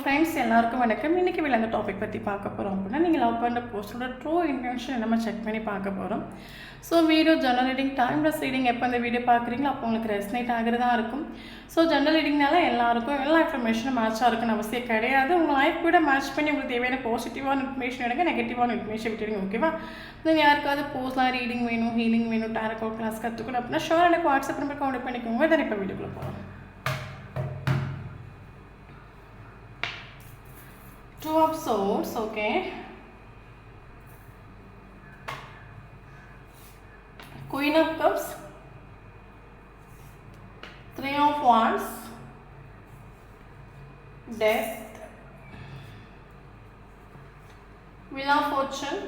Friends எல்லாருக்கும் வணக்கம். இன்றைக்கி அந்த டாபிக் பற்றி பார்க்க போகிறோம் அப்படின்னா, நீங்கள் லவ் பண்ணுற போஸ்டோட ட்ரூ இன்டென்ஷன் நம்ம செக் பண்ணி பார்க்க போகிறோம். So video journal reading, timeless reading எப்போ இந்த வீடியோ பார்க்குறீங்களோ அப்போ உங்களுக்கு ரெஸ்னேட் ஆகிறதா இருக்கும். ஸோ ஜர்னல் ரீடிங்னால எல்லாருக்கும் எல்லா இன்ஃபர்மேஷனும் மேட்சாக இருக்குன்னு அவசியம் கிடையாது. உங்கள் லைஃப் கூட மேட்ச் பண்ணி உங்களுக்கு தேவையான பாசிட்டிவான இன்ஃபர்மேஷன் எடுங்க, நெகட்டிவான இன்ஃபர்மேஷன் விட்டுடுங்க. ஓகேவா? நீங்கள் யாருக்காவது போஸ்ட்லாம் ரீடிங் வேணும், ஹீலிங் வேணும், டேரக்ட் அவுட் கிளாஸ் கற்றுக்கணும் அப்படின்னா ஷோர் எனக்கு வாட்ஸ்அப் நம்பர் கவுண்ட் பண்ணிக்கோங்க. தென் இப்போ வீடியோக்குள்ளே போகலாம். Two of Swords, okay. Queen of Cups, Three of Wands, Death, Wheel of Fortune,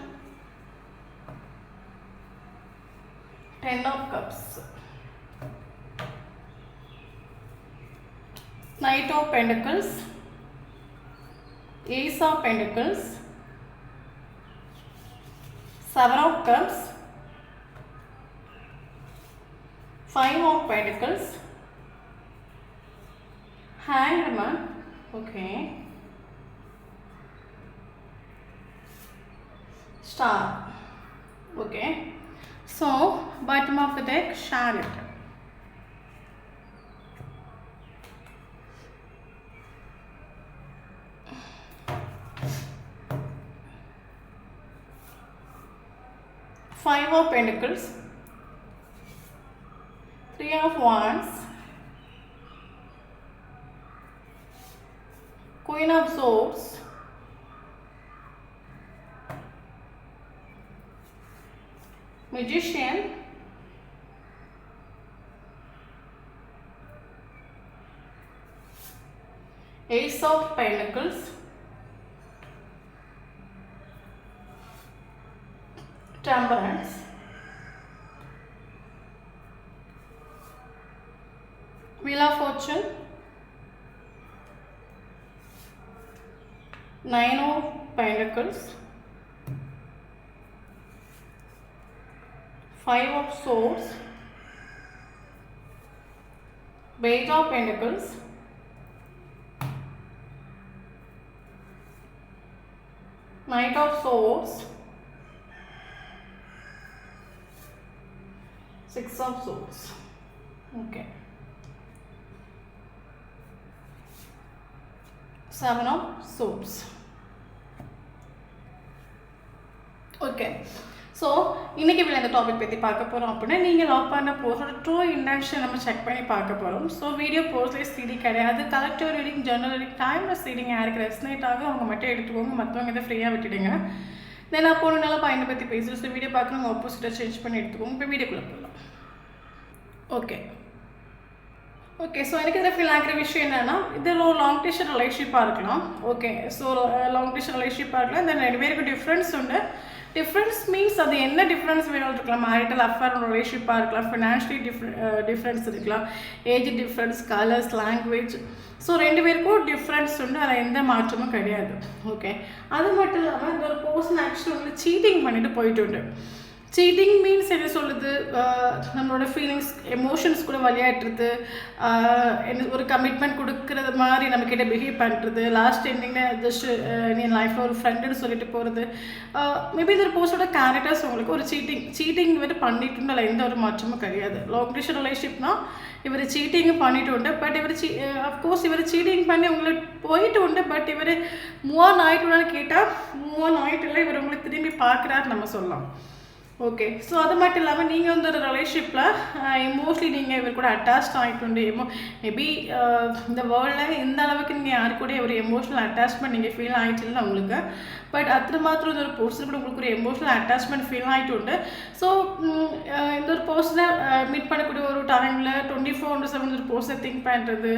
Ten of Cups, Knight of Pentacles, Ace of Pentacles, Seven of Cups, Five of Pentacles, Hanged Man, okay, Star, okay. So bottom of the deck, Chariot. Five of Pentacles, Three of Wands, Queen of Swords, Magician, Ace of Pentacles, Temperance, Wheel of Fortune, Nine of Pentacles, Five of Swords, Page of Pentacles, Knight of Swords, Six of Swords, okay, Seven of Swords, okay. So இன்றைக்கி இந்த topic பற்றி பார்க்க போகிறோம் அப்படின்னா, நீங்கள் love பண்ண போஸ்டோட true intention நம்ம check பண்ணி பார்க்க போகிறோம். ஸோ வீடியோ போஸ்ட்லேஸ் ரீடிங் கிடையாது, collective reading, journal reading, timeless reading யாருக்கு ரெஸ்னேட் ஆகும் அவங்க மட்டும் எடுத்துக்கோங்க, மற்றவங்க இதை ஃப்ரீயாக விட்டுடுங்க. தென் நான் போனால பையனை பற்றி பேசுகிறேன். ஸோ வீடியோ பார்க்கணும் ஆப்போசிட்டாக சேஞ்ச் பண்ணி எடுத்துக்கோங்க. இப்போ வீடியோக்குள்ளே போகலாம். Okay okay. ஸோ எனக்கு இதில் ஃபீல் ஆகிற விஷயம் என்னென்னா, இதில் ஒரு லாங் டிஸ்டன்ஸ் ரிலேஷன்ஷிப்பாக இருக்கலாம். ஓகே, ஸோ லாங் டிஸ்டன்ஸ் ரிலேஷன்ஷிப்பாக இருக்கலாம். தென் ரெண்டு பேருக்கு டிஃப்ரென்ஸ் உண்டு. டிஃப்ரென்ஸ் மீன்ஸ் அது என்ன டிஃப்ரென்ஸ் வேணும் இருக்கலாம், மேரிட்டல் அஃபேர் ரிலேஷன்ஷிப்பாக இருக்கலாம், ஃபினான்ஷியலி டிஃப்ரென்ஸ் இருக்கலாம், age difference, colours, language. So ரெண்டு பேருக்கும் டிஃப்ரென்ஸ் உண்டு, அதில் எந்த மாற்றமும் கிடையாது. ஓகே, அது மட்டும் இல்லாமல் இந்த ஒரு பர்சன் ஆக்சுவலி வந்து சீட்டிங் பண்ணிட்டு போயிட்டு உண்டு. சீட்டிங் மீன்ஸ் என்ன சொல்லுது, நம்மளோட ஃபீலிங்ஸ், எமோஷன்ஸ் கூட விளையாடுறது, ஒரு கமிட்மெண்ட் கொடுக்குறது மாதிரி நம்மக்கிட்ட பிஹேவ் பண்ணுறது, லாஸ்ட் எண்டிங்கில் ஜஸ்ட் நீ லைஃப்பில் ஒரு ஃப்ரெண்டுன்னு சொல்லிட்டு போகிறது. மேபி இந்த ஒரு போஸ்டோட கேரக்டர்ஸ் உங்களுக்கு ஒரு சீட்டிங் வந்து பண்ணிட்டு அதில் எந்த ஒரு மாற்றமும் கிடையாது. லாங் டிஸ்டன்ஸ் ரிலேஷன்ஷிப்னால் இவர் சீட்டிங்கும் பண்ணிட்டு உண்டு. பட் இவர் அஃப்கோர்ஸ் இவர் சீட்டிங் பண்ணி உங்களுக்கு போயிட்டு உண்டு. பட் இவர் மூவ் ஆன் ஆகிட்டுனாலும் கேட்டால் மூவ் ஆன் ஆகிட்டு இல்லை, இவர் உங்களை திரும்பி பார்க்குறாரு நம்ம சொல்லலாம். ஓகே, ஸோ அது மட்டும் இல்லாமல் நீங்கள் வந்து ஒரு ரிலேஷன்ஷிப்பில் மோஸ்ட்லி நீங்கள் இவர் கூட அட்டாச்ட் ஆகிட்டு மேபி இந்த வேர்ல்டில் இந்த அளவுக்கு நீங்கள் யாரு கூட ஒரு எமோஷனல் அட்டாச்மெண்ட் நீங்கள் ஃபீல் ஆகிட்டு இல்லை உங்களுக்கு. பட் அது மாத்திரம் இந்த ஒரு பர்சன் கூட உங்களுக்கு ஒரு எமோஷனல் அட்டாச்மெண்ட் ஃபீல் ஆகிட்டு உண்டு. ஸோ இந்த ஒரு பர்சனை மீட் பண்ணக்கூடிய ஒரு டைமில் 24/7 ஒரு பர்சனை திங்க் பண்ணுறது,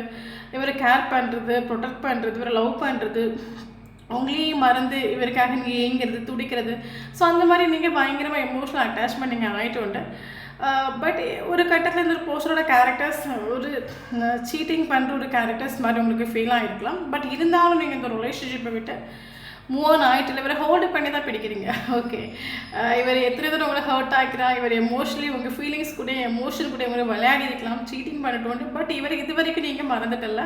இவரை கேர் பண்ணுறது, ப்ரொடெக்ட் பண்ணுறது, இவரை லவ் பண்ணுறது, அவங்களையும் மறந்து இவருக்காக நீங்கள் ஏங்கிறது, துடிக்கிறது. ஸோ அந்த மாதிரி நீங்கள் பயங்கரமாக எமோஷனல் அட்டாச்மெண்ட் நீங்கள் ஆகிட்டு உண்டு. பட் ஒரு கட்டத்தில் இந்த ஒரு போஸ்டரோட கேரக்டர்ஸ் ஒரு சீட்டிங் பண்ணுற ஒரு கேரக்டர்ஸ் மாதிரி உங்களுக்கு ஃபீல் ஆகிருக்கலாம். பட் இருந்தாலும் நீங்கள் இந்த ரிலேஷன்ஷிப்பை விட்டு மூவ் ஆன் ஆகிட்டு இல்லை, இவரை ஹோல்டு பண்ணி தான் பிடிக்கிறீங்க. ஓகே, இவர் எத்தனை தூரம் உங்களை ஹர்ட் ஆகிக்கிறா, இவர் எமோஷனலி உங்கள் ஃபீலிங்ஸ் கூட எமோஷன் கூட இவங்க விளையாடி இருக்கலாம், சீட்டிங் பண்ணிட்டு உண்டு. பட் இவர் இது வரைக்கும் நீங்கள் மறந்துட்டல,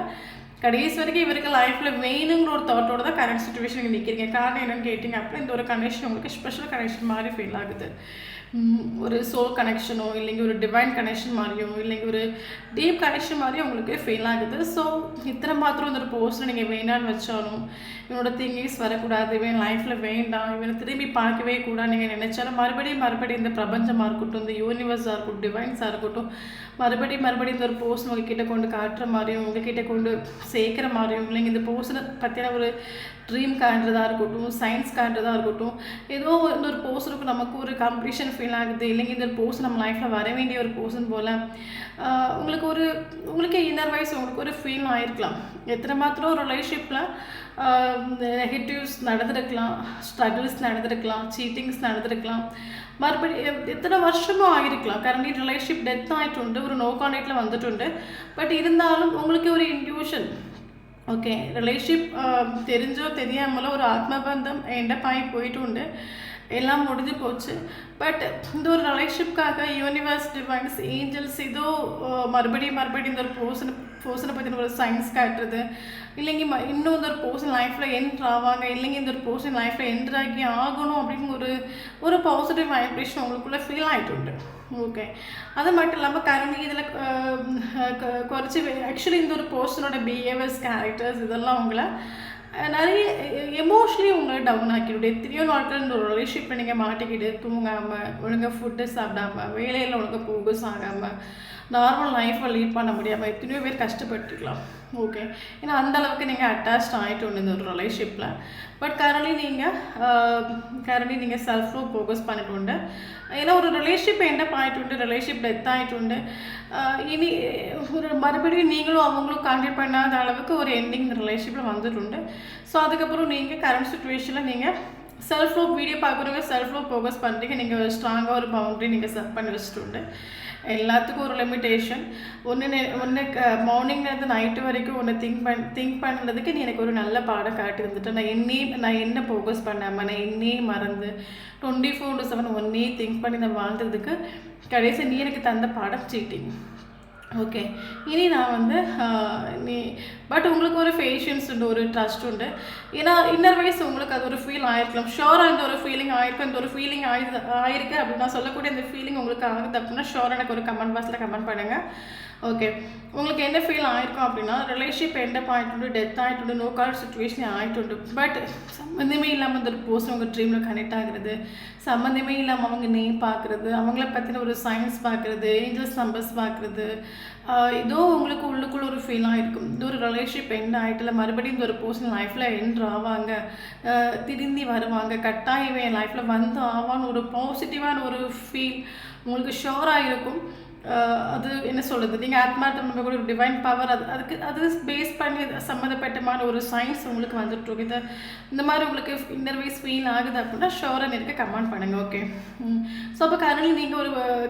கடைசி வரைக்கும் இவருக்கு லைஃப்பில் வேணுங்கிற ஒரு தாட்டோட தான் கரண்ட் சுச்சுவேஷன் நிற்கிறீங்க. காரணம் என்னென்னு கேட்டிங்க அப்படின்னா இந்த ஒரு கனெக்ஷன் உங்களுக்கு ஸ்பெஷல் கனெக்ஷன் மாதிரி ஃபீல் ஆகுது. ஒரு சோல் கனெக்ஷனோ இல்லைங்க ஒரு டிவைன் கனெக்ஷன் மாதிரியோ இல்லைங்க ஒரு டீப் கனெக்ஷன் மாதிரியும் உங்களுக்கு ஃபீல் ஆகுது. ஸோ இத்தனை மாத்திரம் ஒரு போஸ்ட்டை நீங்கள் வேண்டான்னு வச்சாலும் இவனோட திங்கிங்ஸ் வரக்கூடாது, இவன் லைஃப்பில் வேண்டாம், இவனை திரும்பி பார்க்கவே கூடாது நீங்கள் நினச்சாலும் மறுபடியும் இந்த பிரபஞ்சமாக இருக்கட்டும், இந்த யூனிவர்ஸாக இருக்கட்டும், டிவைன்ஸாக இருக்கட்டும், மறுபடியும் இந்த ஒரு போஸ்ட் உங்ககிட்ட கொண்டு காட்டுற மாதிரியும் உங்ககிட்ட கொண்டு சேர்க்குற மாதிரியும் இல்லைங்க இந்த போஸ்ட்டை பற்றின ஒரு ட்ரீம் காட்டுறதா இருக்கட்டும், சயின்ஸ் காட்டுறதா இருக்கட்டும், ஏதோ இந்த ஒரு போஸ்டருக்கு நமக்கு ஒரு கம்ப்ளீஷன் ஃபீல் ஆகுது இல்லைங்க இந்த ஒரு போஸ்ட் நம்ம லைஃப்பில் வர வேண்டிய ஒரு போர்சன் போல் உங்களுக்கு இன்னர் வைஸ் உங்களுக்கு ஒரு ஃபீல் ஆகிருக்கலாம். எத்தனை மாத்திரம் ஒரு ரிலேஷன்ஷிப்பில் நெகட்டிவ்ஸ் நடந்திருக்கலாம், ஸ்ட்ரகிள்ஸ் நடந்திருக்கலாம், சீட்டிங்ஸ் நடந்திருக்கலாம், மறுபடியும் எத்தனை வருஷமும் ஆகிருக்கலாம். கரண்ட்லி ரிலேஷன்ஷிப் டெத் ஆகிட்டு ஒரு நோ கான்டாக்டில் வந்துட்டு. பட் இருந்தாலும் உங்களுக்கு ஒரு இன்ட்யூஷன் ஓகே ரிலேஷன்ஷிப் தெரிஞ்சோ தெரியாமலோ ஒரு ஆத்மபந்தம் எண்டப்பாகி போயிட்டு எல்லாம் முடிஞ்சு போச்சு. பட் இந்த ஒரு ரிலேஷன்ஷிப்காக யூனிவர்ஸ், டிவைன்ஸ், ஏஞ்சல்ஸ் ஏதோ மறுபடியும் இந்த ஒரு போர்சனை பற்றின ஒரு சயின்ஸ் காட்டுறது இல்லைங்க இன்னும் இந்த ஒரு போர்சன் லைஃப்பில் என்ட்ரு ஆவாங்க இல்லைங்க இந்த ஒரு போர்சன் லைஃப்பில் என்ட்ரு ஆகி ஆகணும் அப்படின்னு ஒரு பாசிட்டிவ் வைப்ரேஷன் உங்களுக்குள்ளே ஃபீல் ஆகிட்டு. ஓகே அது மட்டும் இல்லாமல் கரண்ட்லி இதில் குறைச்சி ஆக்சுவலி இந்த ஒரு போர்சனோட பிஹேவியர்ஸ், கேரக்டர்ஸ் இதெல்லாம் உங்களை நிறைய எமோஷ்னலி உங்களை டவுன் ஆக்கிவிடும். எத்தனையோ நாட்கள் இந்த ஒரு ரிலேஷன்ஷிப்பை நீங்கள் மாட்டிக்கிட்டு தூங்காமல் ஒழுங்காக ஃபுட்டு சாப்பிடாமல் வேலையில் ஒழுங்காக ஃபோக்கஸ் ஆகாமல் நார்மல் லைஃப்பை லீட் பண்ண முடியாமல் எத்தனையோ பேர் கஷ்டப்பட்டுருக்கலாம். ஓகே ஏன்னா அந்தளவுக்கு நீங்கள் அட்டாச்ட் ஆகிட்டு இந்த ஒரு ரிலேஷன்ஷிப்பில். பட் கரண்ட்லி நீங்கள் செல்ஃப் லவ் ஃபோக்கஸ் பண்ணிட்டு ஏன்னா ஒரு ரிலேஷன்ஷிப் எண்டப் ஆகிட்டு ரிலேஷன்ஷிப் டெத் ஆகிட்டு இனி ஒரு மறுபடியும் நீங்களும் அவங்களும் கான்டாக்ட் பண்ணாத அளவுக்கு ஒரு எண்டிங் இந்த ரிலேஷன்ஷிப்பில் வந்துட்டு. ஸோ அதுக்கப்புறம் நீங்கள் கரண்ட் சுச்சுவேஷனில் நீங்கள் செல்ஃப் லவ் வீடியோ பார்க்குறவங்க செல்ஃப் லவ் ஃபோக்கஸ் பண்ணுறீங்க. நீங்கள் ஸ்ட்ராங்காக ஒரு பவுண்ட்ரி நீங்கள் செட் பண்ணி வச்சுட்டு எல்லாத்துக்கும் ஒரு லிமிட்டேஷன். ஒன்று மார்னிங்லேருந்து நைட்டு வரைக்கும் ஒன்று திங்க் பண்ணுறதுக்கு நீ எனக்கு ஒரு நல்ல பாடம் காட்டி வந்துட்டு நான் என்ன ஃபோக்கஸ் பண்ணாமல் நான் என்னையே மறந்து 24/7 ஒன்னே திங்க் பண்ணி நான் வாழ்ந்ததுக்கு கடைசி நீ எனக்கு தந்த பாடம் சீட்டிங். ஓகே இனி நான் பட் உங்களுக்கு ஒரு பேஷன்ஸ் உண்டு, ஒரு ட்ரஸ்ட் உண்டு. ஏன்னா இன்னர் வைஸ் உங்களுக்கு அது ஒரு ஃபீல் ஆகிருக்கலாம். ஷோராக இந்த ஒரு ஃபீலிங் ஆகிருக்கும். இந்த ஒரு ஃபீலிங் ஆயிருக்கு அப்படின்னு நான் சொல்லக்கூடிய இந்த ஃபீலிங் உங்களுக்கு ஆகுது அப்படின்னா ஷோராக எனக்கு ஒரு கமெண்ட் பாக்ஸில் கமெண்ட் பண்ணுங்கள். ஓகே உங்களுக்கு என்ன ஃபீல் ஆகிருக்கும் அப்படின்னா ரிலேஷன்ஷிப் எண்டப் ஆகிட்டு டெத் ஆகிட்டு நோ கால் சுச்சுவேஷன் ஆகிட்டு பட் சம்மந்தமே இல்லாமல் அந்த ஒரு போஸ்ட் உங்கள் ட்ரீமில் கனெக்ட் ஆகுறது, சம்மந்தமே இல்லாமல் அவங்க நேம் பார்க்குறது, அவங்கள பற்றின ஒரு சயின்ஸ் பார்க்குறது, ஏஞ்சல்ஸ் நம்பர்ஸ் பார்க்குறது, ஏதோ உங்களுக்கு உள்ளுக்குள்ள ஒரு ஃபீல் ஆகிருக்கும். இது ஒரு ரிலேஷன்ஷிப் எண்ட் ஆகிட்டுல மறுபடியும் இந்த ஒரு பர்சன் லைஃப்பில் எண்ட் ஆவாங்க, திரும்பி வருவாங்க, கட்டாயம் என் லைஃப்பில் வந்து ஆவான்னு ஒரு பாசிட்டிவான ஒரு ஃபீல் உங்களுக்கு ஷோராக இருக்கும். அது என்ன சொல்கிறது நீங்கள் ஆத்மார்த்தம் நம்ம கூட ஒரு டிவைன் பவர் அது பேஸ் பண்ணி சம்மந்தப்பட்டமான ஒரு சயின்ஸ் உங்களுக்கு வந்துட்டு இந்த மாதிரி உங்களுக்கு இன்னர்வைஸ் ஃபீல் ஆகுது அப்படின்னா ஷோராக இருக்க கமெண்ட் பண்ணுங்கள். ஓகே ஸோ அப்போ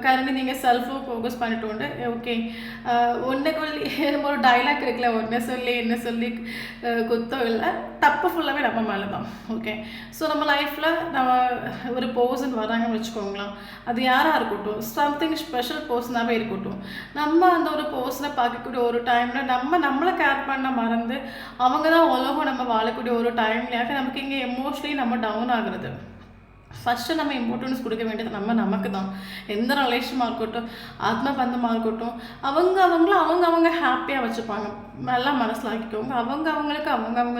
கரண்ட்லி நீங்கள் செல்ஃபும் ஃபோக்கஸ் பண்ணிட்டு ஓகே நம்ம ஒரு டைலாக் இருக்குல்ல என்ன சொல்லி குத்தம் இல்லை தப்பு ஃபுல்லாகவே நம்ம மேலே தான். ஓகே ஸோ நம்ம லைஃப்பில் நம்ம ஒரு பர்சன் வராங்கன்னு வச்சுக்கோங்களேன், அது யாராக இருக்கட்டும் சம்திங் ஸ்பெஷல் பர்சனாகவே இருக்கட்டும், நம்ம அந்த ஒரு பர்சனை பார்க்கக்கூடிய ஒரு டைமில் நம்மளை கேர் பண்ண மறந்து அவங்க தான் உலகம் நம்ம வாழக்கூடிய ஒரு டைம்லையாக நமக்கு இங்கே எமோஷ்னலி நம்ம டவுன் ஆகுறது. ஃபஸ்ட்டு நம்ம இம்பார்ட்டன்ஸ் கொடுக்க வேண்டியது நமக்கு தான். எந்த ரிலேஷனாக இருக்கட்டும், ஆத்ம பந்தமாக இருக்கட்டும், அவங்க ஹாப்பியாக வச்சுப்பாங்க. நல்லா மனசில் ஆக்கிக்கோங்க. அவங்க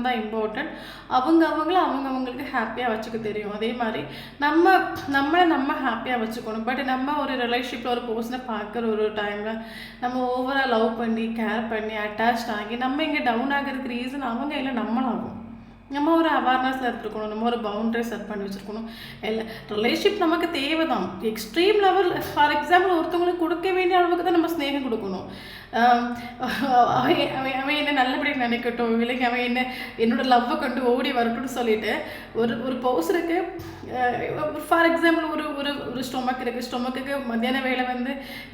தான் இம்பார்ட்டன்ட். அவங்களுக்கு ஹாப்பியாக வச்சுக்க தெரியும். அதே மாதிரி நம்ம ஹாப்பியாக வச்சுக்கணும். பட் நம்ம ஒரு ரிலேஷன்ஷிப்பில் ஒரு பர்சனை பார்க்குற ஒரு டைமில் நம்ம ஓவராக லவ் பண்ணி கேர் பண்ணி அட்டாச் ஆகி நம்ம இங்கே டவுன் ஆகிறதுக்கு ரீசன் அவங்க இல்லை நம்மளாகும். நம்ம ஒரு அவேர்னஸில் எடுத்துருக்கணும், நம்ம ஒரு பவுண்டரி செட் பண்ணி வச்சுருக்கணும். இல்லை ரிலேஷன்ஷிப் நமக்கு தேவை தான். எக்ஸ்ட்ரீம் லெவல் ஃபார் எக்ஸாம்பிள் ஒருத்தவங்களுக்கு கொடுக்க வேண்டிய அளவுக்கு தான் நம்ம ஸ்நேகம் கொடுக்கணும். அவன் என்ன நல்லபடியாக நினைக்கட்டும், இல்லைங்க அவன் என்னோட லவ்வை கொண்டு ஓடி வரட்டும்னு சொல்லிட்டு ஒரு பர்சனுக்கு ஃபார் எக்ஸாம்பிள் ஒரு ஸ்டொமக் இருக்குது. ஸ்டொமக்குக்கு மத்தியான வேலை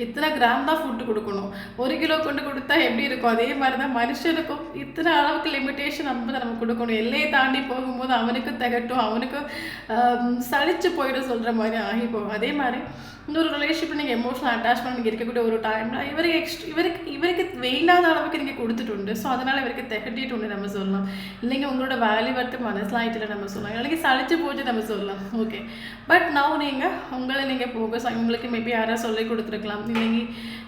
இத்தனை கிராம் தான் ஃபுட்டு கொடுக்கணும். 1 கிலோ கொண்டு கொடுத்தா எப்படி இருக்கும், அதே மாதிரி தான் மனுஷனுக்கும் இத்தனை அளவுக்கு லிமிட்டேஷன் நம்ம கொடுக்கணும். எல்லையை தாண்டி போகும்போது அவனுக்கும் திகட்டும், அவனுக்கும் சளிச்சு போயிடும் சொல்கிற மாதிரி ஆகி போகும். அதே மாதிரி இந்த ஒரு ரிலேஷன்ஷிப்பில் நீங்கள் எமோஷனல் அட்டாச்மெண்ட் நீங்கள் இருக்கக்கூடிய ஒரு டைமில் இவருக்கு வேண்டாத அளவுக்கு நீங்கள் கொடுத்துட்டு. ஸோ அதனால் இவருக்கு திகட்டிட்டு நம்ம சொல்லலாம். இல்லைங்க உங்களோட வேல்யூ வரத்து மனசிலாயிட்டில் நம்ம சொல்லலாம், இல்லைங்க சளிச்சு போச்சு நம்ம சொல்லலாம். ஓகே, பட் நவ் உங்களை நீங்கள் ஃபோக்கஸ் உங்களுக்கு மேபி யாராவது சொல்லி கொடுத்துருக்கலாம், இல்லைங்க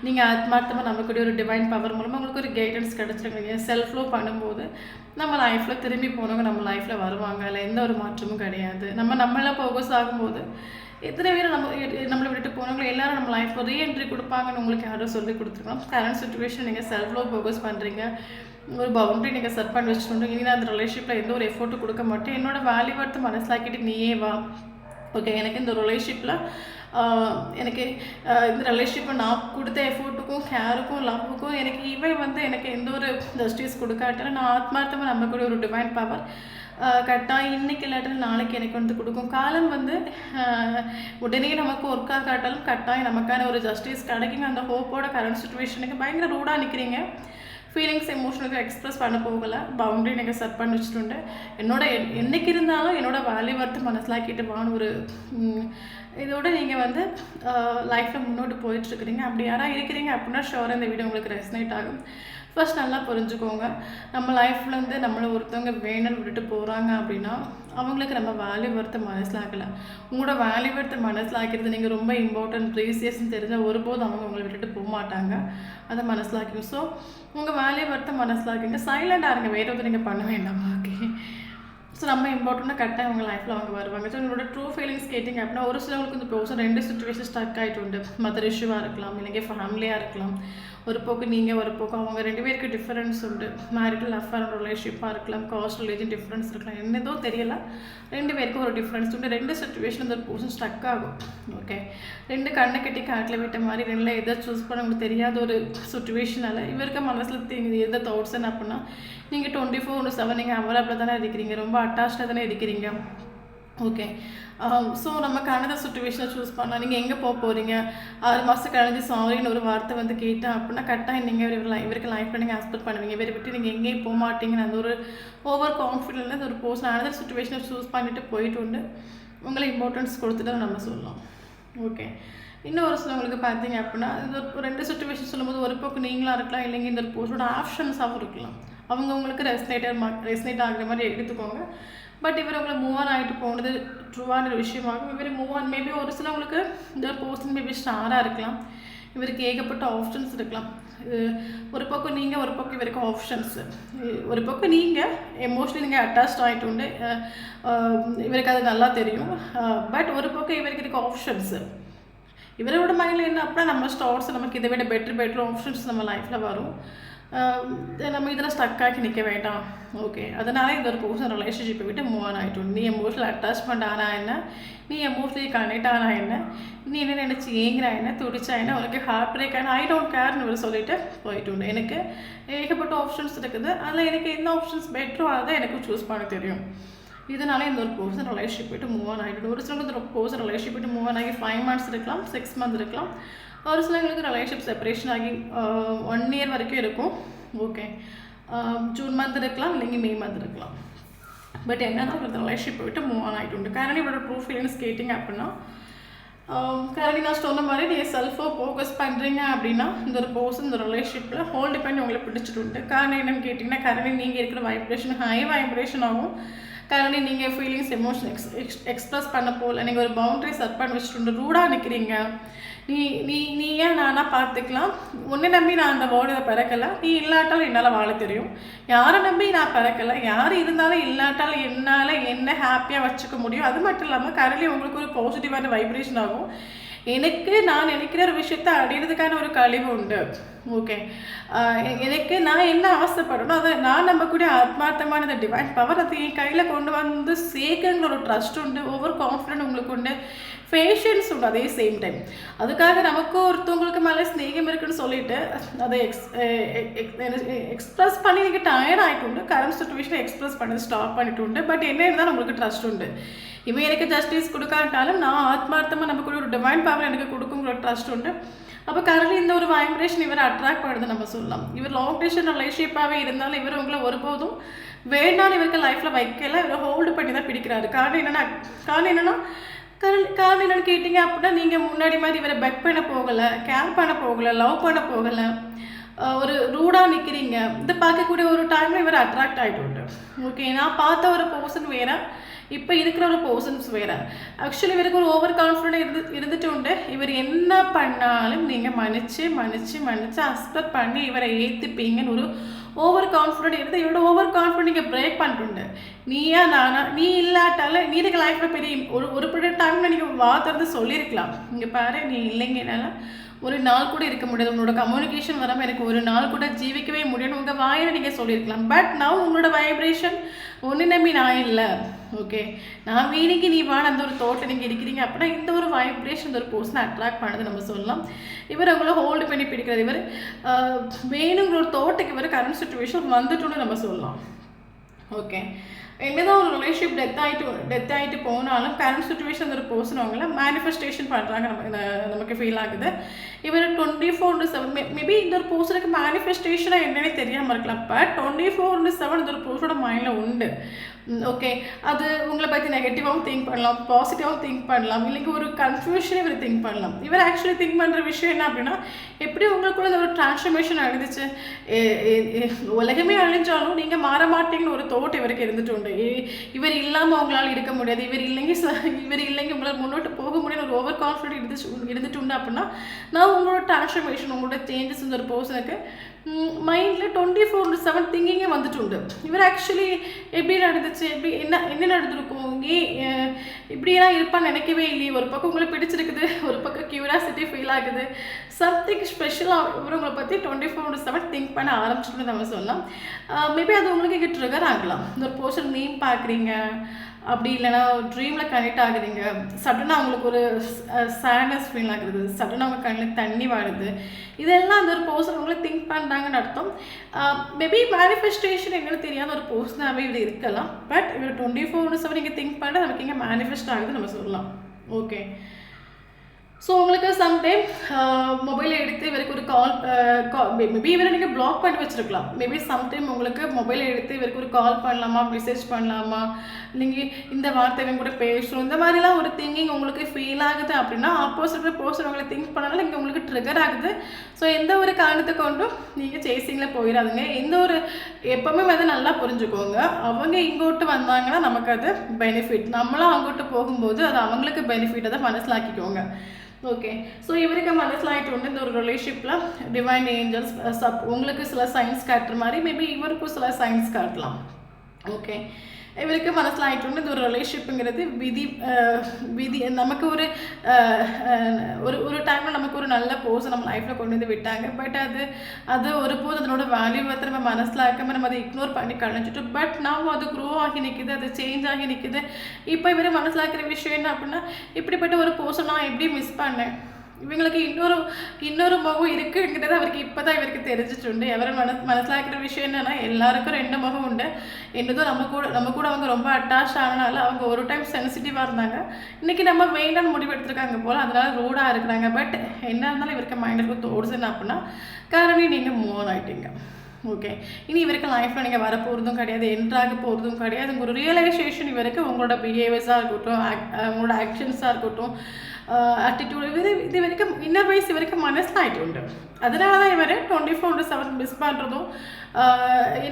நீங்கள் ஆத்மார்த்தமாக நம்மக்கூடிய ஒரு டிவைன் பவர் மூலமாக உங்களுக்கு ஒரு கைடன்ஸ் கிடச்சிருக்கீங்க. செல்ஃப் லவ் பண்ணும்போது நம்ம லைஃப்பில் திரும்பி போனவங்க நம்ம லைஃப்பில் வருவாங்க, அதில் எந்த ஒரு மாற்றமும் கிடையாது. நம்மளாம் ஃபோக்கஸ் ஆகும்போது எத்தனை பேர் நம்மளை விட்டுட்டு போனவங்க எல்லாரும் நம்ம லைஃப்பில் ரீஎன்ட்ரி கொடுப்பாங்கன்னு உங்களுக்கு யாரும் சொல்லி கொடுத்துருக்கலாம். கரண்ட் சுச்சுவேஷன் நீங்கள் செல்ஃப் லவ் ஃபோக்கஸ் பண்ணுறீங்க, ஒரு பவுண்டரி நீங்கள் செட் பண்ணி வச்சுட்டு இனி அந்த ரிலேஷன்ஷிப்பில் எந்த ஒரு எஃபோர்ட்டு கொடுக்க மாட்டேன், என்னோடய வேல்யூ வரத்து மனசிலாக்கிட்டு நீயே வா. ஓகே, எனக்கு இந்த ரிலேஷன்ஷிப்பில் எனக்கு இந்த ரிலேஷன்ஷிப்பை நான் கொடுத்த எஃபோர்ட்டுக்கும் கேருக்கும் லவ்வுக்கும் எனக்கு எந்த ஒரு ஜஸ்டிஸ் கொடுக்காட்டாலும் நான் ஆத்மார்த்தமாக நம்மக்கூடிய ஒரு டிவைன் பவர் கட்டாயம் இன்றைக்கி இல்லாட்டாலும் நாளைக்கு எனக்கு கொடுக்கும். காலம் உடனே நமக்கு ஒர்க் ஆகாட்டாலும் கட்டாயம் நமக்கான ஒரு ஜஸ்டிஸ் கிடைக்குங்க. அந்த ஹோப்போட கரண்ட் சுச்சுவேஷனுக்கு பயங்கர ரூடாக நிற்கிறீங்க, ஃபீலிங்ஸ் எமோஷனுக்கு எக்ஸ்ப்ரெஸ் பண்ண போகலை, பவுண்டரி நீங்கள் செட் பண்ணி வச்சுட்டு என்றைக்கு இருந்தாலும் என்னோடய வேல்யூ வரத்து மனசிலாக்கிட்டு வான்னு ஒரு இதோடு நீங்கள் லைஃப்பில் முன்னோட்டு போயிட்டுருக்கிறீங்க. அப்படி யாராக இருக்கிறீங்க அப்படின்னா ஷோராக இந்த வீடியோ உங்களுக்கு ரெசனேட் ஆகும். ஃபர்ஸ்ட் நல்லா புரிஞ்சுக்கோங்க, நம்ம லைஃப்லேருந்து நம்மளை ஒருத்தவங்க வேணும்னு விட்டுட்டு போகிறாங்க அப்படின்னா அவங்களுக்கு நம்ம வேல்யூ வரத்து மனசிலாக்கலை. உங்களோட வேல்யூ வரத்து மனசிலாக்கிறது நீங்கள் ரொம்ப இம்பார்ட்டன்ட் ப்ரீசியஸ்ன்னு தெரிஞ்சால் ஒருபோதும் அவங்க உங்களை விட்டுட்டு போக மாட்டாங்க, அதை மனசிலாக்கணும். ஸோ உங்கள் வேல்யூ வரத்தை மனசிலாக்கிங்க, சைலண்டாக இருங்க, வேறு ஒருத்தர் நீங்கள் பண்ண வேண்டாம். ஓகே, ஸோ நம்ம இம்பார்ட்டண்ட்டாக கரெக்டாக அவங்க லைஃப்பில் அவங்க வருவாங்க. ஸோ உங்களோட ட்ரூ ஃபீலிங்ஸ் கேட்டிங்க அப்படின்னா ஒரு சிலவங்களுக்கு இந்த ப்ரோசன் 2 சிச்சுவேஷன் ஸ்டக் ஆகிட்டு மதர் இஷ்யூவாக இருக்கலாம், இல்லைங்க ஃபேமிலியாக இருக்கலாம். ஒரு போக்கு நீங்கள் ஒரு போக்கு அவங்க 2 பேருக்கு டிஃப்ரென்ஸ் உண்டு. மேரிட்டல் அஃபேர் ரிலேஷன்ஷிப்பாக இருக்கலாம், காஸ்ட் ரிலேஜன் டிஃப்ரென்ஸ் இருக்கலாம், என்னதோ தெரியல, 2 பேருக்கும் ஒரு டிஃப்ரென்ஸ் உண்டு. 2 சிச்சுவேஷன் இந்த ப்ரோசன் ஸ்டக் ஆகும். ஓகே, 2 கண்ணை கட்டி காட்டில் விட்ட மாதிரி 2ல் எதை சூஸ் பண்ண உங்களுக்கு தெரியாத ஒரு சுச்சுவேஷனால் இவருக்கு மனசில் எந்த தாட்ஸ்ன்னு அப்படின்னா நீங்கள் 24/7 நீங்கள் அவைலபிளாக தானே இருக்கிறீங்க, ரொம்ப அட்டாச்சாக தானே இருக்கிறீங்க. ஓகே, ஸோ நமக்கு அனதர் சுச்சுவேஷனை சூஸ் பண்ணலாம். நீங்கள் எங்கே போகிறீங்க, 6 மாதம் கழிஞ்சு சாரின்னு ஒரு வார்த்தை கேட்டேன் அப்படின்னா கரெக்டாக நீங்கள் இவருக்கு லைஃப்பில் நீங்கள் எக்ஸ்பெக்ட் பண்ணுவீங்க, இவரை விட்டு நீங்கள் எங்கேயும் போக மாட்டீங்கன்னு அந்த ஒரு ஓவர் கான்ஃபிடென்ட்ல ஒரு பர்சன் அனதர் சுச்சுவேஷனை சூஸ் பண்ணிவிட்டு போயிட்டு உங்களை இம்பார்ட்டன்ஸ் கொடுத்துட்டு நம்ம சொல்லலாம். ஓகே, இன்னொரு சிலவங்களுக்கு பார்த்தீங்க அப்படின்னா இது ஒரு 2 சுச்சுவேஷன் சொல்லும்போது ஒரு பக்கம் நீங்களாக இருக்கலாம், இல்லைங்க இந்த ஒரு பர்சனோட ஆப்ஷன்ஸாகவும் இருக்கலாம். அவங்களுக்கு ரெஸ்னேட் ஆகிற மாதிரி எடுத்துக்கோங்க. பட் இவர் உங்களை மூவ் ஆன் ஆகிட்டு போனது ட்ரூவான விஷயமாகும். இவர் மூவ் ஆன் மேபி ஒரு சிலவங்களுக்கு இந்த பர்சன் மேபி ஸ்டாராக இருக்கலாம், இவருக்கு ஏகப்பட்ட ஆப்ஷன்ஸ் இருக்கலாம். ஒரு பக்கம் நீங்கள், ஒரு பக்கம் இவருக்கு ஆப்ஷன்ஸு. ஒரு பக்கம் நீங்கள் எமோஷனலி நீங்கள் அட்டாச்ட் ஆகிட்டு இவருக்கு அது நல்லா தெரியும். பட் ஒரு பக்கம் இவருக்கு இருக்க ஆப்ஷன்ஸு, இவரோட மைண்டில் என்ன அப்படின்னா நம்ம ஸ்டார்ஸ் நமக்கு இதை விட பெட்டர் ஆப்ஷன்ஸ் நம்ம லைஃப்பில் வரும். நம்ம இதில் ஸ்டக் ஆகி நிற்க வேண்டாம். ஓகே, அதனால இந்த ஒரு பர்சன் ரிலேஷன்ஷிப்பை விட்டு மூவ் ஆன் ஆகிட்டோம். நீ எமோஷனல் அட்டாச்மெண்ட் ஆனால் என்ன, நீ எமோஷனலி கனெக்ட் ஆனால் என்ன, நீ என்ன நினச்சி ஏங்குறா என்ன, துடிச்சா என்ன, உனக்கு ஹார்ட் பிரேக் ஆனால் ஐ டோன்ட் கேர்னு இவர் சொல்லிட்டு போயிட்டு எனக்கு ஏகப்பட்ட ஆப்ஷன்ஸ் இருக்குது, அதில் எனக்கு எந்த ஆப்ஷன்ஸ் பெட்டரோ அதை எனக்கு சூஸ் பண்ண தெரியும். இதனால இந்த ஒரு பர்சன் ரிலேஷன்ஷிப் போய்ட்டு மூவ் ஆன் ஆகிட்டு, ஒரு சிலருக்கு இந்த பர்சன் ரிலேஷன்ஷிப் போய்ட்டு மூவ் ஆன் ஆகி 5 months இருக்கலாம், 6 months இருக்கலாம். ஒரு சிலங்களுக்கு ரிலேஷன்ஷிப் செப்பரேஷன் ஆகி 1 year வரைக்கும் இருக்கும். ஓகே, ஜூன் மந்த் இருக்கலாம், இல்லைங்க மே மந்த் இருக்கலாம். பட் என்னன்னா இந்த ரிலேஷன்ஷிப் போய்ட்டு மூவ் ஆன் ஆகிட்டு காரணம் இவரோட ட்ரூ ஃபீலிங்ஸ் கேட்டிங்க அப்படின்னா கரண்டி நான் சொன்ன மாதிரி நீங்கள் செல்ஃபாக ஃபோக்கஸ் பண்ணுறீங்க அப்படின்னா இந்த ஒரு பர்சன் இந்த ரிலேஷன்ஷிப்பில் ஹோல்டு பண்ணி உங்களை பிடிச்சிட்டு காரணம் என்னன்னு கேட்டிங்கன்னா கரண்டி நீங்கள் இருக்கிற வைப்ரேஷன் ஹை வைப்ரேஷன் ஆகும். கரண்டி நீங்கள் ஃபீலிங்ஸ் எமோஷன் எக்ஸ்ப்ரெஸ் பண்ண போகல, நீங்கள் ஒரு பவுண்டரி செட் பண்ணி வச்சுட்டு ரூடாக நிற்கிறீங்க. நீ ஏன் நானாக பார்த்துக்கலாம், உன்னை நம்பி நான் அந்த வேர்டை பிறக்கலை, நீ இல்லாட்டாலும் என்னால் வாழ தெரியும், யாரை நம்பி நான் பிறக்கலை, யார் இருந்தாலும் இல்லாட்டாலும் என்னால் என்ன ஹாப்பியாக வச்சுக்க முடியும். அது மட்டும் இல்லாமல் கரண்டி உங்களுக்கு ஒரு பாசிட்டிவான வைப்ரேஷன் ஆகும். எனக்கு நான் நினைக்கிற ஒரு விஷயத்தை அடையிறதுக்கான ஒரு கழிவு உண்டு. ஓகே, எனக்கு நான் என்ன ஆசைப்படணும் அதை நான் நம்பக்கூடிய ஆத்மார்த்தமான இந்த டிவைன் பவர் அதை என் கையில் கொண்டு வந்து சேர்க்குங்கிற ஒரு ட்ரஸ்ட் உண்டு, ஓவர் கான்ஃபிடென்ட் உங்களுக்கு உண்டு, பேஷன்ஸ் உண்டு. அதே சேம் டைம் அதுக்காக நமக்கு ஒருத்தவங்களுக்கு மேலே ஸ்நேகம் இருக்குன்னு சொல்லிட்டு அதை எக்ஸ்ப்ரெஸ் பண்ணி நீங்கள் டயர்ட் ஆகிட்டு கரண்ட் சுச்சுவேஷனை எக்ஸ்ப்ரெஸ் பண்ணி ஸ்டாப் பண்ணிட்டு பட் என்ன இருந்தாலும் உங்களுக்கு ட்ரஸ்ட் உண்டு. இவன் எனக்கு ஜஸ்டிஸ் கொடுக்காட்டாலும் நான் ஆத்மார்த்தமாக நமக்கு ஒரு டிவைன் பவர் எனக்கு கொடுக்குங்கிற ட்ரஸ்ட் உண்டு. அப்போ கரண்ட்லி இந்த ஒரு வைப்ரேஷன் இவர் அட்ராக்ட் பண்ணுறது நம்ம சொல்லலாம். இவர் லாங் டிஸ்டன்ஸ் ரிலேஷன்ஷிப்பாகவே இருந்தாலும் இவர் உங்களை ஒருபோதும் வேண்டாம் இவருக்கு லைஃப்பில் வைக்கல, இவர் ஹோல்டு பண்ணி தான் பிடிக்கிறாரு. காரணம் என்னென்னா காரணம் என்னென்னு கேட்டிங்க அப்படின்னா, நீங்கள் முன்னாடி மாதிரி இவரை பெக் பண்ண போகலை, கேர் பண்ண போகலை, லவ் பண்ண போகலை, ஒரு ரூடாக நிற்கிறீங்க. இதை பார்க்கக்கூடிய ஒரு டைமில் இவர் அட்ராக்ட் ஆகிட்டு. ஓகே, நான் பார்த்த ஒரு பர்சன் வேறு, இப்போ இருக்கிற ஒரு பர்சன்ஸ் வேறு. ஆக்சுவலி இவருக்கு ஒரு ஓவர் கான்ஃபிடென்ட் இருந்துட்டு உண்டு. இவர் என்ன பண்ணாலும் நீங்கள் மன்னிச்சு அக்செப்ட் பண்ணி இவரை ஏற்றுப்பீங்கன்னு ஒரு ஓவர் கான்ஃபிடென்ட் இருந்து இவரோட ஓவர் கான்ஃபிடென்ட் நீங்கள் பிரேக் பண்ணிட்டு, நீயா நானா, நீ இல்லாட்டால நீ இருக்க லைஃப்பில் பெரிய ஒரு பெரிய டைமில் நீங்கள் வார்த்தை சொல்லியிருக்கலாம். இங்கே பாரு, நீ இல்லைங்கனால ஒரு நாள் கூட இருக்க முடியாது, உங்களோட கம்யூனிகேஷன் வராமல் எனக்கு ஒரு நாள் கூட ஜீவிக்கவே முடியும்னு உங்கள் வாயில் நீங்கள் சொல்லியிருக்கலாம். பட் நான் உங்களோட வைப்ரேஷன் ஒன்று நம்பி நான் இல்லை. ஓகே, நான் வீணிக்கு நீ வான அந்த ஒரு தோட்டில் நீங்கள் இருக்கிறீங்க அப்படின்னா இந்த ஒரு வைப்ரேஷன் ஒரு பர்சனை அட்ராக்ட் பண்ணது நம்ம சொல்லலாம். இவர் அவங்கள ஹோல்டு பண்ணி பிடிக்கிறது. இவர் வேணுங்கிற ஒரு தோட்டத்துக்கு இவர் கரண்ட் சுச்சுவேஷன் வந்துட்டோன்னு நம்ம சொல்லலாம். ஓகே, என்னதான் ஒரு ரிலேஷன்ஷிப் டெத் ஆகிட்டு போனாலும் கரண்ட் சுச்சுவேஷன் ஒரு பர்சன் அவங்கள மேனிஃபெஸ்டேஷன் பண்ணுறாங்க நமக்கு ஃபீல் ஆகுது. இவர் 24/7 மேபி இந்த ஒரு பர்சனுக்கு மேனிஃபெஸ்டேஷனாக என்னன்னே தெரியாமல் இருக்கலாம். பட் 24/7 இந்த ஒரு பர்சனோட மைண்டில் உண்டு. ஓகே, அது உங்களை பற்றி நெகட்டிவாகவும் திங்க் பண்ணலாம், பாசிட்டிவாகவும் திங்க் பண்ணலாம், இல்லைங்க ஒரு கன்ஃபியூஷனே இவர் திங்க் பண்ணலாம். இவர் ஆக்சுவலி திங்க் பண்ணுற விஷயம் என்ன அப்படின்னா, எப்படி உங்களுக்குள்ள இந்த ஒரு டிரான்ஸ்ஃபர்மேஷன் அழிஞ்சிச்சு, உலகமே அழிஞ்சாலும் நீங்கள் மாற மாட்டீங்கன்னு ஒரு தோட் இவருக்கு இருந்துட்டு உண்டு. இவர் இல்லாமல் அவங்களால இருக்க முடியாது, இவர் இல்லைங்க உங்களால் முன்னோட்டு போக முடியும் ஒரு ஓவர் கான்ஃபிடென்ட் இருந்துட்டு உண்டு அப்படின்னா, நான் உங்களோட டிரான்ஸ்ஃபர்மேஷன் உங்களோட சேஞ்சஸ் இந்த ஒரு பர்சனுக்கு மைண்டில் 24/7 திங்கிங்கே வந்துட்டு உண்டு. இவர் ஆக்சுவலி எப்படி நடந்துச்சு, என்ன நடந்திருக்கும், இப்படியெல்லாம் இருப்பான்னு நினைக்கவே இல்லையே. ஒரு பக்கம் உங்களை பிடிச்சிருக்குது, ஒரு பக்கம் கியூரியாசிட்டி ஃபீல் ஆகுது, சம்திங் ஸ்பெஷலாக இவர் உங்களை பற்றி 24/7 திங்க் பண்ண ஆரம்பிச்சுட்டு நம்ம சொல்லலாம். மேபி அது உங்களுக்கு இங்கே ட்ரிகர் ஆகலாம். இந்த ஒரு பர்சன் நேம் பார்க்குறீங்க, அப்படி இல்லைன்னா ட்ரீமில் கனெக்ட் ஆகுறீங்க, சடனாக அவங்களுக்கு ஒரு சேட்னஸ் ஃபீல் ஆகுது, சடனாக அவங்க கண்ணில் தண்ணி வாடுது, இதெல்லாம் அந்த ஒரு பர்சன் அவங்கள திங்க் பண்ணுறாங்கன்னு அர்த்தம். மேபி மேனிஃபெஸ்டேஷன் எங்களுக்கு தெரியாத ஒரு பர்சனாகவே இது இருக்கலாம். பட் இவர் 24/7 நீங்கள் திங்க் பண்ண நமக்கு இங்கே மேனிஃபெஸ்ட் ஆகுது நம்ம சொல்லலாம். ஓகே, ஸோ உங்களுக்கு சம்டைம் மொபைலை எடுத்து இவருக்கு ஒரு மேபி இவரை நீங்கள் பிளாக் பண்ணி வச்சுருக்கலாம். மேபி சம்டைம் உங்களுக்கு மொபைலை எடுத்து இவருக்கு ஒரு கால் பண்ணலாமா, மெசேஜ் பண்ணலாமா, நீங்கள் இந்த வார்த்தைகள் கூட பேசணும், இந்த மாதிரிலாம் ஒரு திங்கிங் உங்களுக்கு ஃபீல் ஆகுது அப்படின்னா ஆப்போசிட் பர்சன் உங்களை திங்க் பண்ணாலும் இங்கே உங்களுக்கு ட்ரிகர் ஆகுது. ஸோ எந்த ஒரு காரணத்தை கொண்டும் நீங்கள் சேசிங்கில் போயிடாதுங்க. எந்த ஒரு எப்போவுமே வந்து நல்லா புரிஞ்சுக்கோங்க, அவங்க இங்கோட்டு வந்தாங்கன்னா நமக்கு அது பெனிஃபிட், நம்மளும் அங்கோட்டு போகும்போது அது அவங்களுக்கு பெனிஃபிட், அதை மனசிலாக்கிக்கோங்க. ஓகே, ஸோ இவருக்கு மனசில் ஆகிட்டு உண்டு இந்த ஒரு ரிலேஷன்ஷிப்பில் டிவைன் ஏஞ்சல்ஸ் உங்களுக்கு சில சயின்ஸ் காட்டுற மாதிரி மேபி இவருக்கும் சில சயின்ஸ் காட்டலாம். ஓகே, இவருக்கு மனசில் ஆகிட்டு உண்டு இந்த ஒரு ரிலேஷன்ஷிப்புங்கிறது விதி நமக்கு ஒரு ஒரு டைமில் நமக்கு ஒரு நல்ல போஸ் நம்ம லைஃப்பில் கொண்டு வந்து விட்டாங்க. பட் அது ஒருபோது அதனோட வேல்யூ வந்து நம்ம மனசில் ஆக்காமல் நம்ம அதை இக்னோர் பண்ணி கழிஞ்சிட்டோம். பட் நாம் அது க்ரோ ஆகி நிற்குது, அது சேஞ்ச் ஆகி நிற்குது. இப்போ இவர் மனசில் ஆக்கிற விஷயம் என்ன அப்படின்னா, இப்படிப்பட்ட ஒரு போஸை நான் எப்படி மிஸ் பண்ணேன், இவங்களுக்கு இன்னொரு முகம் இருக்குங்கிறது அவருக்கு இப்போ தான் இவருக்கு தெரிஞ்சிச்சுண்டு. எவரை மனசிலாக்கிற விஷயம் என்னென்னா, எல்லாருக்கும் 2 முகம் உண்டு. என்னதும் நம்ம கூட அவங்க ரொம்ப அட்டாச் ஆனனால அவங்க ஒரு டைம் சென்சிட்டிவாக இருந்தாங்க, இன்றைக்கி நம்ம வேண்டான்னு முடிவு எடுத்துருக்காங்க போல், அதனால் ரூடாக இருக்கிறாங்க. பட் என்ன இருந்தாலும் இவருக்கு மைண்டுக்கு தோடுதுன்னு அப்படின்னா காரணம் நீங்கள் மூவ் ஆன் ஆகிட்டீங்க. ஓகே, இனி இவருக்கு லைஃப்பில் நீங்கள் வரப்போகிறதும் கிடையாது, என்ட்ராக போகிறதும் கிடையாது. ஒரு ரியலைசேஷன் இவருக்கு உங்களோட பிஹேவியர்ஸாக இருக்கட்டும், உங்களோட ஆக்ஷன்ஸாக இருக்கட்டும், ஆட்டிடியூட் இது வரைக்கும் இன்னர் வைஸ் இவருக்கு மனசில் ஆகிட்டு உண்டு. அதனால தான் இவர் 24/7 மிஸ் பண்ணுறதும்.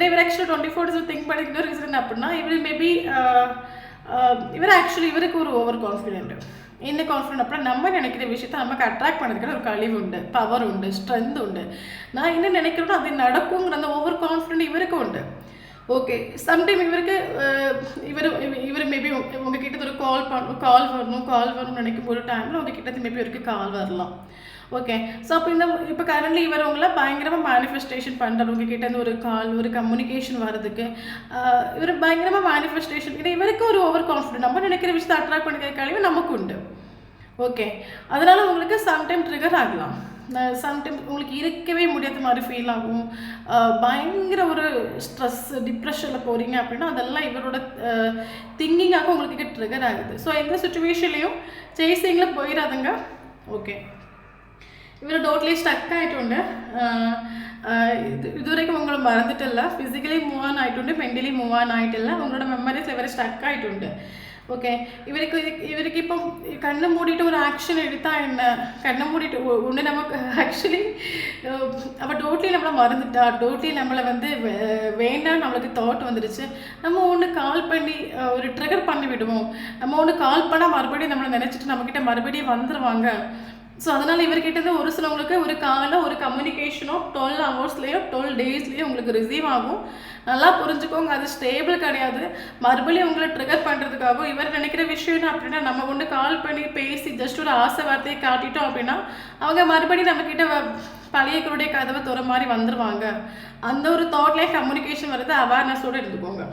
இவர் ஆக்சுவலி 24/7 திங்க் பண்ணி இன்னொரு ரீசன் அப்படின்னா, இவர் மேபி இவர் ஆக்சுவலி இவருக்கு ஒரு ஓவர் கான்ஃபிடென்ட். என்ன கான்ஃபிடென்ட் அப்படின்னா, நம்ம நினைக்கிற விஷயத்தை நமக்கு அட்ராக்ட் பண்ணுறதுக்கு ஒரு கழிவு உண்டு, பவர் உண்டு, ஸ்ட்ரென்த் உண்டு. நான் என்ன நினைக்கிறேனோ அது நடக்குங்கிற அந்த ஓவர் கான்ஃபிடென்ட் இவருக்கு உண்டு. ஓகே, சம்டைம் இவர் மேபி உங்ககிட்ட ஒரு கால் வரணும்னு நினைக்கும் ஒரு டைமில் உங்ககிட்ட மேபி இவருக்கு கால் வரலாம். ஓகே, ஸோ அப்போ இப்போ கரண்ட்லி இவர் உங்களை பயங்கரமாக மேனிஃபெஸ்டேஷன் பண்ணுறாரு. உங்ககிட்ட ஒரு கால், ஒரு கம்யூனிகேஷன் வர்றதுக்கு இவர் பயங்கரமாக மேனிஃபெஸ்டேஷன். ஏன்னா இவருக்கு ஒரு ஓவர் கான்ஃபிடென்ட், நம்ம நினைக்கிற விஷயத்தை அட்ராக்ட் பண்ணிக்கிற கழிவு நமக்கு உண்டு. ஓகே, அதனால் உங்களுக்கு சம்டைம் ட்ரிகர் ஆகலாம். சம்டைம் உங்களுக்கு இருக்கவே முடியாத மாதிரி ஃபீல் ஆகும், பயங்கர ஒரு ஸ்ட்ரெஸ் டிப்ரெஷனில் போகிறீங்க அப்படின்னா அதெல்லாம் இவரோட திங்கிங்காக உங்களுக்கு ட்ரிகர் ஆகுது. ஸோ எந்த சுச்சுவேஷன்லேயும் சேசிங்கில் போயிடாதுங்க. ஓகே, இவர் டோட்டலி ஸ்டக் ஆகிட்டு இது வரைக்கும் உங்களை மறந்துட்டு இல்லை, ஃபிசிக்கலி மூவ் ஆன் ஆகிட்டு, மென்டலி மூவ் ஆன் ஆகிட்டு இல்லை, உங்களோட மெமரிஸில் இவர் ஸ்டக் ஆகிட்டு. ஓகே. இவருக்கு இவருக்கு இப்போ கண்ணை மூடிட்டு ஒரு ஆக்ஷன் எடுத்தால் என்ன, கண்ணை மூடிட்டு ஒன்று நமக்கு ஆக்சுவலி அவள் டோட்லி நம்மளை மறந்துட்டா, டோட்லி நம்மளை வந்து வேண்டாம் நம்மளுக்கு தாட் வந்துடுச்சு. நம்ம ஒன்று கால் பண்ணி ஒரு ட்ரிகர் பண்ணி விடுவோம். நம்ம ஒன்று கால் பண்ணால் மறுபடியும் நம்மளை நினச்சிட்டு நம்மக்கிட்ட மறுபடியும் வந்துடுவாங்க. ஸோ அதனால் இவர்கிட்டருந்து ஒரு சிலவங்களுக்கு ஒரு காலில் ஒரு கம்யூனிகேஷனோ 12 ஹவர்ஸ்லேயோ 12 டேஸ்லேயோ உங்களுக்கு ரிசீவ் ஆகும். நல்லா புரிஞ்சுக்கோங்க, அது ஸ்டேபிள் கிடையாது. மறுபடியும் உங்களை ட்ரிகர் பண்ணுறதுக்காகவும் இவர் நினைக்கிற விஷயம் என்ன அப்படின்னா, நம்ம ஒன்று கால் பண்ணி பேசி ஜஸ்ட் ஒரு ஆசை வார்த்தையை காட்டிட்டோம் அப்படின்னா அவங்க மறுபடியும் நம்மக்கிட்ட பழையக்களுடைய கதவை துற மாதிரி வந்துடுவாங்க. அந்த ஒரு தாட்லேயே கம்யூனிகேஷன் வருது, அவேர்னஸோடு இருந்துக்கோங்க.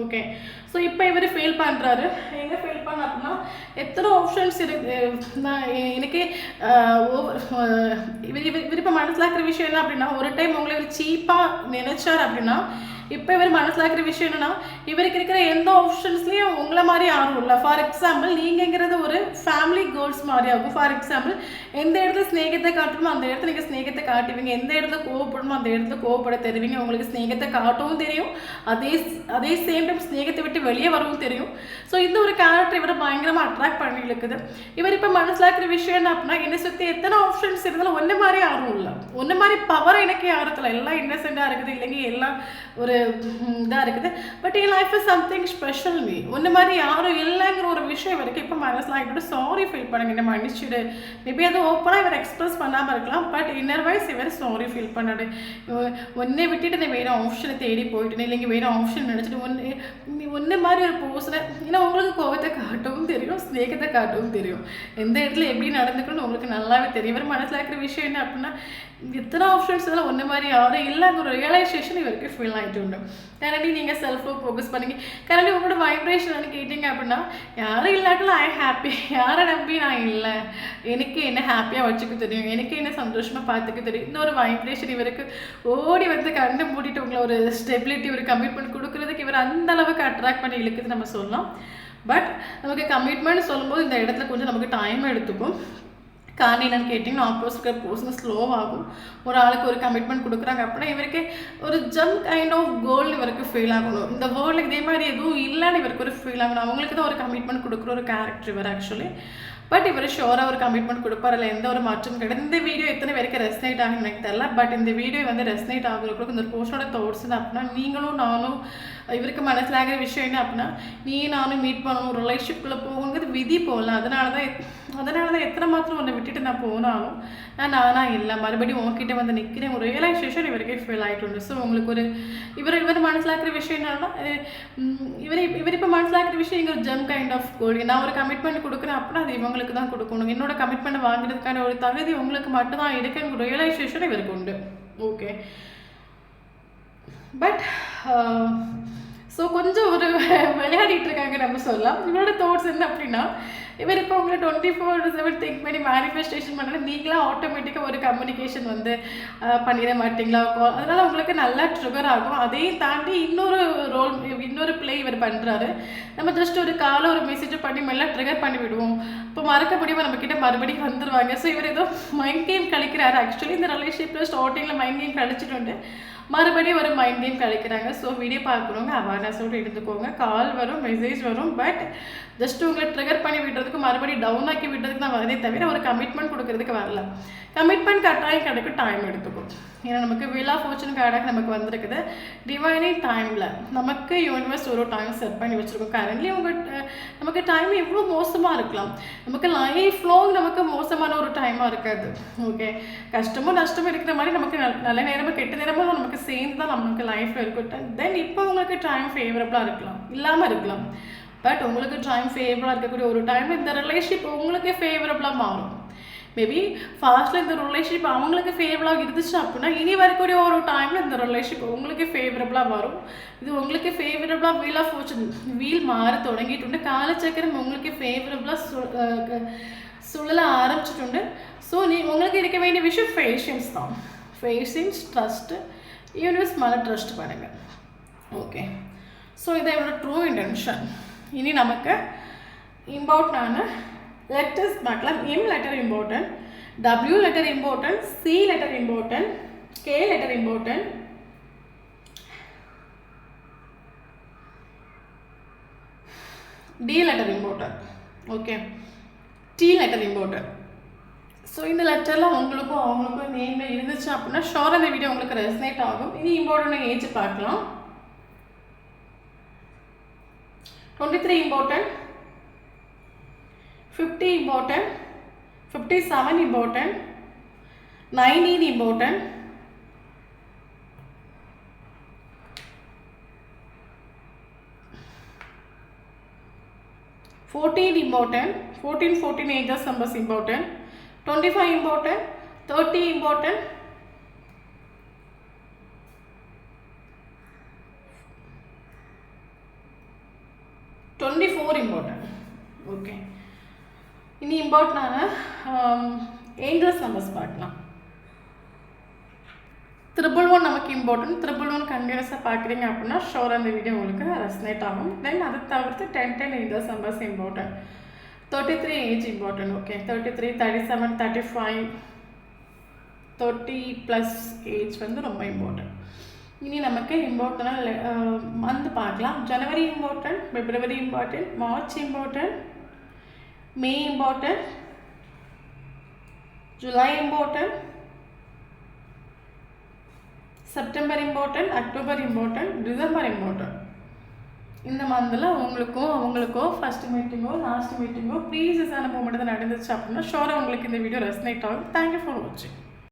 ஓகே. ஸோ இப்போ இவர் ஃபெயில் பண்ணுறாரு. எங்கே ஃபெயில் பண்ண அப்படின்னா, எத்தனை ஆப்ஷன்ஸ் இருக்கு. நான் எனக்கு இவர் இப்போ மனசில் இருக்கிற விஷயம் என்ன அப்படின்னா, ஒரு டைம் உங்களை இவர் சீப்பாக நினைச்சார் அப்படின்னா, இப்போ இவர் மனசில் இருக்கிற விஷயம் என்னன்னா, இவருக்கு இருக்கிற எந்த ஆப்ஷன்ஸ்லேயும் உங்களை மாதிரி யாரும் இல்லை. ஃபார் எக்ஸாம்பிள் நீங்கிறது ஒரு ஃபேமிலி கோல்ஸ் மாதிரி ஆகும். ஃபார் எக்ஸாம்பிள் எந்த இடத்துல ஸ்நேகத்தை காட்டணுமோ அந்த இடத்துல நீங்கள் ஸ்நேகத்தை காட்டுவீங்க, எந்த இடத்துல கோவப்படணுமோ அந்த இடத்துல கோவப்பட தெரிவிங்க. உங்களுக்கு ஸ்நேகத்தை காட்டவும் தெரியும், அதே சேம் டைம் ஸ்நேகத்தை விட்டு வெளியே வரவும் தெரியும். ஸோ இந்த ஒரு கேரக்டர் இவரை பயங்கரமாக அட்ராக்ட் பண்ணி இழுக்குது. இவர் இப்போ மனசில் இருக்கிற விஷயம் என்ன அப்படின்னா, என்னை சுற்றி எத்தனை ஆப்ஷன்ஸ் இருந்தாலும் ஒன்று மாதிரி யாரும் இல்லை, ஒன்று மாதிரி பவர் எனக்கு யாரத்தில் எல்லாம் இன்னசென்ட்டாக இருக்குது, இல்லைங்க எல்லாம் ஒரு இதாக இருக்குது. But N life is something special me. ஒன்று மாதிரி யாரும் இல்லைங்கிற ஒரு விஷயம் வரைக்கும் இப்போ மனசில் ஆகிட்டு சாரி ஃபீல் பண்ணுங்க, என்ன மன்னிச்சுடு. மேபி அது ஓப்பனாக இவர் எக்ஸ்பிரஸ் பண்ணாமல் இருக்கலாம், பட் இன்னர் வைஸ் இவர் சாரி ஃபீல் பண்ணாடு. ஒன்றே விட்டுட்டு நான் வேறு ஆப்ஷனை தேடி போயிட்டேன், இல்லைங்க வேறு ஆப்ஷன் நினச்சிட்டு ஒன்று மாதிரி ஒரு போஸ்டர். ஏன்னா உங்களுக்கு கோவத்தை காட்டவும் தெரியும், ஸ்நேகத்தை காட்டவும் தெரியும், எந்த இடத்துல எப்படி நடந்துக்கணும்னு உங்களுக்கு நல்லாவே தெரியும். இவர் மனசில் இருக்கிற விஷயம் என்ன அப்படின்னா, எத்தனை ஆப்ஷன்ஸ் இதெல்லாம் ஒன்று மாதிரி யாரும் இல்லைங்கிற ஒரு ரியலைசேஷன் இவருக்கு ஃபீல் ஆகிட்டு உண்டு. கரண்டி நீங்கள் செல்ஃபை ஃபோக்கஸ் பண்ணிங்க. கரண்டி உங்களோட வைப்ரேஷன் கேட்டிங்க அப்படின்னா, யாரும் இல்லாட்டிலும் ஐ ஹாப்பி, யாரை நம்பி நான் இல்லை, எனக்கு என்ன ஹாப்பியாக வச்சுக்க தெரியும், எனக்கு என்ன சந்தோஷமாக பார்த்துக்க தெரியும். இந்த ஒரு வைப்ரேஷன் இவருக்கு ஓடி வந்து கண்டு மூடிட்டு உங்களை ஒரு ஸ்டெபிலிட்டி ஒரு கமிட்மெண்ட் கொடுக்குறதுக்கு இவர் அந்த அளவுக்கு அட்ராக்ட் பண்ணி இழுக்குது நம்ம சொல்லலாம். பட் நமக்கு கமிட்மெண்ட் சொல்லும்போது இந்த இடத்துல கொஞ்சம் நமக்கு டைம் எடுத்துக்கும். காரணம் என்னன்னு கேட்டிங்கன்னா, ஆப்போசிட் பர்சன் ஸ்லோவாகும். ஒரு ஆளுக்கு ஒரு கமிட்மெண்ட் கொடுக்குறாங்க அப்படின்னா இவருக்கு ஒரு ஜம்ப் கைண்ட் ஆஃப் கோல்னு இவருக்கு ஃபீல் ஆகணும். இந்த வேர்ல்டு இதே மாதிரி எதுவும் இல்லைன்னு இவருக்கு ஒரு ஃபீல் ஆகணும். அவங்களுக்கு தான் ஒரு கமிட்மெண்ட் கொடுக்குற ஒரு கேரக்டர் இவர் ஆக்சுவலி. பட் இவர் ஷோராக ஒரு கமிட்மெண்ட் கொடுப்பார், இல்லை எந்த ஒரு மாற்றம் கிடையாது. இந்த வீடியோ எத்தனை பேருக்கு ரெஸ்னேட் ஆகுன்னு எனக்கு தெரியல, பட் இந்த வீடியோ வந்து ரெஸ்னேட் ஆகுறதுக்கு இந்த போஸ்டோட தாட்ஸ் என்ன அப்படின்னா, நீங்களும் நானும் இவருக்கு மனசில் ஆகிற விஷயம் என்ன அப்படின்னா, நீ நானும் மீட் பண்ணணும், ரிலேஷன்ஷிப்பில் போகுங்கிறது விதி போகலாம். அதனால தான் எத்தனை மாத்திரம் உன்னை விட்டுட்டு நான் போனாலும் நானா இல்லை, மறுபடியும் உங்ககிட்ட வந்து நிற்கிறேன் ஒரு ரியலைசேஷன் இவருக்கே ஃபீல் ஆகிட்டு உண்டு. ஸோ உங்களுக்கு ஒரு இவர் மனசில் இருக்கிற விஷயம் என்னன்னா, இவர் இப்போ மனசில் இருக்கிற விஷயம் இங்கே ஒரு ஜம் கைண்ட் ஆஃப் கோல். நான் ஒரு கமிட்மெண்ட் கொடுக்குறேன் அப்படின்னா அது இவங்களுக்கு தான் கொடுக்கணும். என்னோட கமிட்மெண்ட் வாங்குறதுக்கான ஒரு தகுதி உங்களுக்கு மட்டும்தான் இருக்குன்னு ரியலைசேஷன் இவருக்கு உண்டு. ஓகே. பட் ஸோ கொஞ்சம் ஒரு விளையாடிட்டு இருக்காங்க நம்ம சொல்லலாம். இவரோட தாட்ஸ் என்ன அப்படின்னா, இவர் இப்போ உங்களை 24/7 திங்க் பண்ணி மேனிஃபெஸ்டேஷன் பண்ணால் நீங்களாம் ஆட்டோமேட்டிக்காக ஒரு கம்யூனிகேஷன் வந்து பண்ணிட மாட்டிங்களா, அதனால் உங்களுக்கு நல்லா ட்ரிகர் ஆகும். அதையும் தாண்டி இன்னொரு ப்ளே இவர் பண்ணுறாரு. நம்ம ஜஸ்ட் ஒரு காலை ஒரு மெசேஜை பண்ணி மெல்ல ட்ரிகர் பண்ணி விடுவோம், இப்போ மறக்க முடியுமா நம்மக்கிட்ட மறுபடியும் வந்துடுவாங்க. ஸோ இவர் ஏதோ மைண்ட் கேம் கழிக்கிறாரு. ஆக்சுவலி இந்த ரிலேஷன்ஷிப்பில் ஸ்டார்டிங்கில் மைண்ட் கேம் கழிச்சிட்டு உண்டு, மறுபடியும் ஒரு மைண்ட் கேம் கழிக்கிறாங்க. ஸோ வீடியோ பார்க்குறவங்க அவேர்னஸோடு எடுத்துக்கோங்க. கால் வரும், மெசேஜ் வரும், பட் ஜஸ்ட் உங்களை ட்ரிகர் பண்ணி விடுறதுக்கு மறுபடியும் டவுன் ஆக்கி விடுறதுக்கு தான் வரதே தவிர ஒரு கமிட்மெண்ட் கொடுக்கறதுக்கு வரல. கமிட்மெண்ட் கட்டாயம் கிடைக்க டைம் எடுத்துக்கும். ஏன்னா நமக்கு வீல் ஆஃப் ஃபார்ச்சூன் கார்டாக நமக்கு வந்திருக்குது. டிவைனிங் டைமில் நமக்கு யூனிவர்ஸ் ஒரு டைம் செட் பண்ணி வச்சுருக்கோம். கரண்ட்லி நமக்கு டைம் எவ்வளோ மோசமாக இருக்கலாம், நமக்கு லைஃப் லாங் நமக்கு மோசமான ஒரு டைமாக இருக்காது. ஓகே. கஷ்டமும் நஷ்டமும் இருக்கிற மாதிரி நமக்கு நல்ல நேரமும் கெட்ட நேரமும் நமக்கு சேர்ந்து தான் நமக்கு லைஃப்பில் இருக்கும். தென் இப்போ உங்களுக்கு டைம் ஃபேவரபுளாக இருக்கலாம், இல்லாமல் இருக்கலாம். பட் உங்களுக்கு டைம் ஃபேவரபுளாக இருக்கக்கூடிய ஒரு டைம் இந்த ரிலேஷன்ஷிப் உங்களுக்கு ஃபேவரபுளாக மாறும். மேபி ஃபாஸ்ட்டில் இந்த ரிலேஷன்ஷிப் அவங்களுக்கு ஃபேவரபுளாக இருந்துச்சு அப்படின்னா இனி வரக்கூடிய ஒரு டைமில் இந்த ரிலேஷன்ஷிப் உங்களுக்கு ஃபேவரபுளாக வரும். இது உங்களுக்கு ஃபேவரபுளாக வீல் ஆஃப் ஃபார்ச்சூன் வீல் மாற தொடங்கிட்டு காலச்சக்கரம் உங்களுக்கு ஃபேவரபுளாக சுழல ஆரம்பிச்சிட்டு. ஸோ உங்களுக்கு இருக்க வேண்டிய விஷயம் பேஷன்ஸ் தான். பேஷன்ஸ், ட்ரஸ்ட்டு, யூனிவர்ஸ் மேலே ட்ரஸ்ட் பண்ணுங்கள். ஓகே. ஸோ இதை என்னோட ட்ரூ இன்டென்ஷன். இனி நமக்கு இம்பார்ட்டன்டான லெட்டர்ஸ் பார்க்கலாம். M letter important, W letter important, C letter important, K letter important, T letter important. Okay, T letter important. So இந்த லெட்டர்லாம் உங்களுக்கும் அவங்களுக்கும் நேமில் இருந்துச்சு அப்படின்னா ஷோர் அந்த வீடியோ உங்களுக்கு ரெசனேட் ஆகும். இனி இம்பார்ட்டன்ட் ஏஜ் பார்க்கலாம். 23 important, 50 important, 57 important, 19 important, 14 important, 14 ages numbers important, 25 important, 30 important, 24 important. Okay, இனி இம்பார்ட்டண்டான ஏஞ்சல்ஸ் நம்பர்ஸ் பார்க்கலாம். 111 நமக்கு இம்பார்ட்டன்ட். 111 கண்டினியூஸாக பார்க்குறீங்க அப்படின்னா ஷோர் அந்த வீடியோ உங்களுக்கு ரெசனேட் ஆகும். தென் அதை தவிர்த்து 10 angels numbers important. 33 age important. Okay, 33, 37, 35, 30+ age வந்து ரொம்ப இம்பார்ட்டன்ட். இனி நமக்கு இம்பார்ட்டன்ட் மந்த் பார்க்கலாம். January important, February important, March important, May important, July important, September important, October important, December important. இந்த மந்தில் அவங்களுக்கோ ஃபஸ்ட் மீட்டிங்கோ லாஸ்ட் மீட்டிங்கோ ப்ரீ சீசன் மூமெண்ட் தான் நடந்துச்சு அப்படின்னா ஷோராக உங்களுக்கு இந்த வீடியோ ரெசனேட் ஆகும். தேங்க்யூ ஃபார் வாட்சிங்.